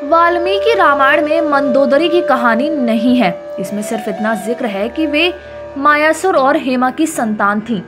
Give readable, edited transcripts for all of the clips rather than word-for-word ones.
वाल्मीकि रामायण में मंदोदरी की कहानी नहीं है। इसमें सिर्फ इतना जिक्र है कि वे मायासुर और हेमा की संतान थीं।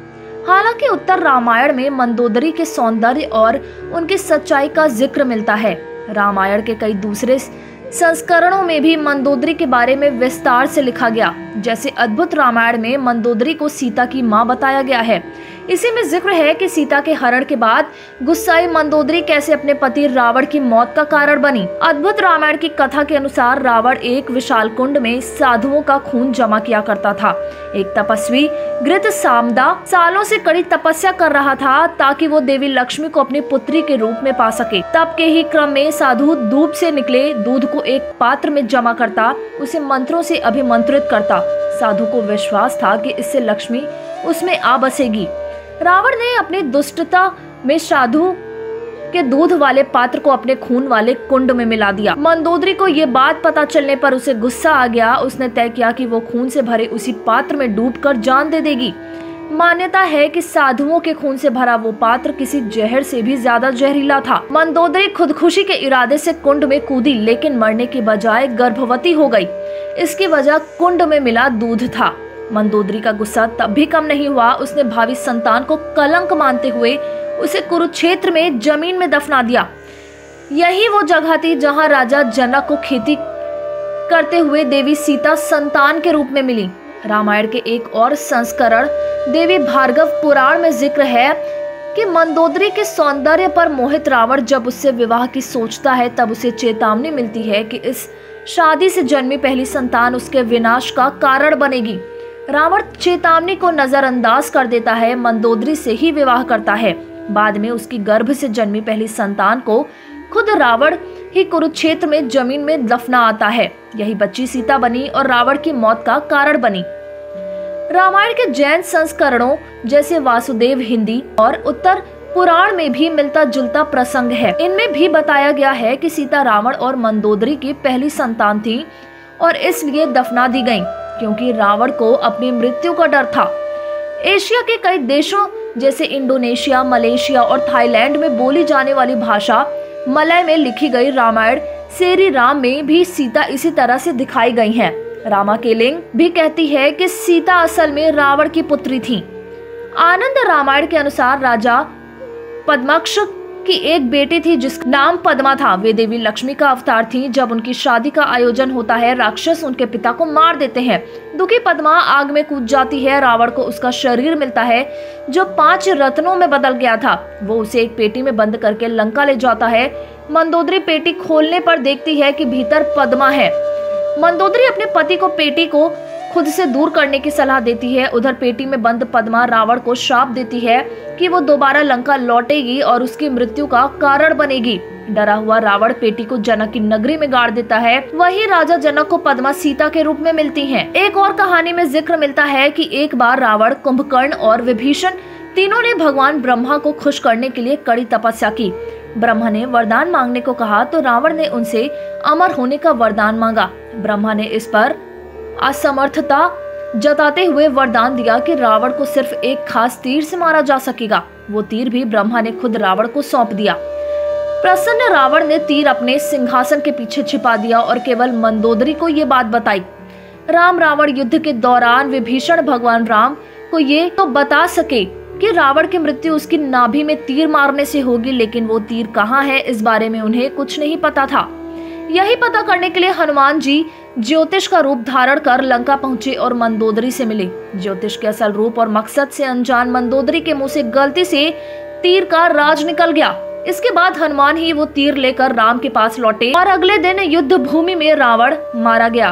हालांकि उत्तर रामायण में मंदोदरी के सौंदर्य और उनकी सच्चाई का जिक्र मिलता है। रामायण के कई दूसरे संस्करणों में भी मंदोदरी के बारे में विस्तार से लिखा गया। जैसे अद्भुत रामायण में मंदोदरी को सीता की मां बताया गया है। इसी में जिक्र है कि सीता के हरण के बाद गुस्साई मंदोदरी कैसे अपने पति रावण की मौत का कारण बनी। अद्भुत रामायण की कथा के अनुसार रावण एक विशाल कुंड में साधुओं का खून जमा किया करता था। एक तपस्वी घृतसामदा सालों से कड़ी तपस्या कर रहा था ताकि वो देवी लक्ष्मी को अपनी पुत्री के रूप में पा सके। तब के ही क्रम में साधु धूप से निकले दूध को एक पात्र में जमा करता, उसे मंत्रों से अभिमंत्रित करता। साधु को विश्वास था कि इससे लक्ष्मी उसमें आ बसेगी। रावण ने अपनी दुष्टता में साधु के दूध वाले पात्र को अपने खून वाले कुंड में मिला दिया। मंदोदरी को ये बात पता चलने पर उसे गुस्सा आ गया। उसने तय किया कि वो खून से भरे उसी पात्र में डूबकर जान दे देगी। मान्यता है कि साधुओं के खून से भरा वो पात्र किसी जहर से भी ज्यादा जहरीला था। मंदोदरी खुदकुशी के इरादे से कुंड में कूदी, लेकिन मरने के बजाय गर्भवती हो गई। इसकी वजह कुंड में मिला दूध था। मंदोदरी का गुस्सा तब भी कम नहीं हुआ। उसने भावी संतान को कलंक मानते हुए उसे कुरुक्षेत्र में जमीन में दफना दिया। यही वो जगह थी जहां राजा जनक को खेती करते हुए देवी सीता संतान के रूप में मिली। रामायण के एक और संस्करण देवी भार्गव पुराण में जिक्र है कि मंदोदरी के सौंदर्य पर मोहित रावण जब उससे विवाह की सोचता है तब उसे चेतावनी मिलती है कि इस शादी से जन्मी पहली संतान उसके विनाश का कारण बनेगी। रावण चेतावनी को नजरअंदाज कर देता है, मंदोदरी से ही विवाह करता है। बाद में उसकी गर्भ से जन्मी पहली संतान को खुद रावण ही कुरुक्षेत्र में जमीन में दफना आता है। यही बच्ची सीता बनी और रावण की मौत का कारण बनी। रामायण के जैन संस्करणों जैसे वासुदेव हिंदी और उत्तर पुराण में भी मिलता जुलता प्रसंग है। इनमें भी बताया गया है कि सीता रावण और मंदोदरी की पहली संतान थी और इसलिए दफना दी गयी क्योंकि रावण को अपनी मृत्यु का डर था। एशिया के कई देशों जैसे इंडोनेशिया, मलेशिया और थाईलैंड में बोली जाने वाली भाषा मलय में लिखी गई रामायण सेरी राम में भी सीता इसी तरह से दिखाई गई है। रामा केलिंग भी कहती है कि सीता असल में रावण की पुत्री थी। आनंद रामायण के अनुसार राजा पद्माक्ष की एक बेटी थी जिसका नाम पद्मा था। वे देवी लक्ष्मी का अवतार थी। जब उनकी शादी का आयोजन होता है, राक्षस उनके पिता को मार देते हैं। दुखी पद्मा आग में कूद जाती है। रावण को उसका शरीर मिलता है जो 5 रत्नों में बदल गया था। वो उसे एक पेटी में बंद करके लंका ले जाता है। मंदोदरी पेटी खोलने पर देखती है कि भीतर पद्मा है। मंदोदरी अपने पति को पेटी को खुद से दूर करने की सलाह देती है। उधर पेटी में बंद पद्मा रावण को श्राप देती है कि वो दोबारा लंका लौटेगी और उसकी मृत्यु का कारण बनेगी। डरा हुआ रावण पेटी को जनक की नगरी में गाड़ देता है। वही राजा जनक को पद्मा सीता के रूप में मिलती हैं। एक और कहानी में जिक्र मिलता है कि एक बार रावण, कुंभकर्ण और विभीषण तीनों ने भगवान ब्रह्मा को खुश करने के लिए कड़ी तपस्या की। ब्रह्मा ने वरदान मांगने को कहा तो रावण ने उनसे अमर होने का वरदान मांगा। ब्रह्मा ने इस पर असमर्थता जताते हुए वरदान दिया कि रावण को सिर्फ एक खास तीर से मारा जा सकेगा। वो तीर भी ब्रह्मा ने खुद रावण को सौंप दिया। प्रसन्न रावण ने तीर अपने सिंहासन के पीछे छिपा दिया और केवल मंदोदरी को ये बात बताई। राम रावण युद्ध के दौरान विभीषण भगवान राम को ये तो बता सके कि रावण की मृत्यु उसकी नाभि में तीर मारने से होगी, लेकिन वो तीर कहाँ है इस बारे में उन्हें कुछ नहीं पता था। यही पता करने के लिए हनुमान जी ज्योतिष का रूप धारण कर लंका पहुंचे और मंदोदरी से मिले। ज्योतिष के असल रूप और मकसद से अनजान मंदोदरी के मुंह से गलती से तीर का राज निकल गया। इसके बाद हनुमान ही वो तीर लेकर राम के पास लौटे और अगले दिन युद्ध भूमि में रावण मारा गया।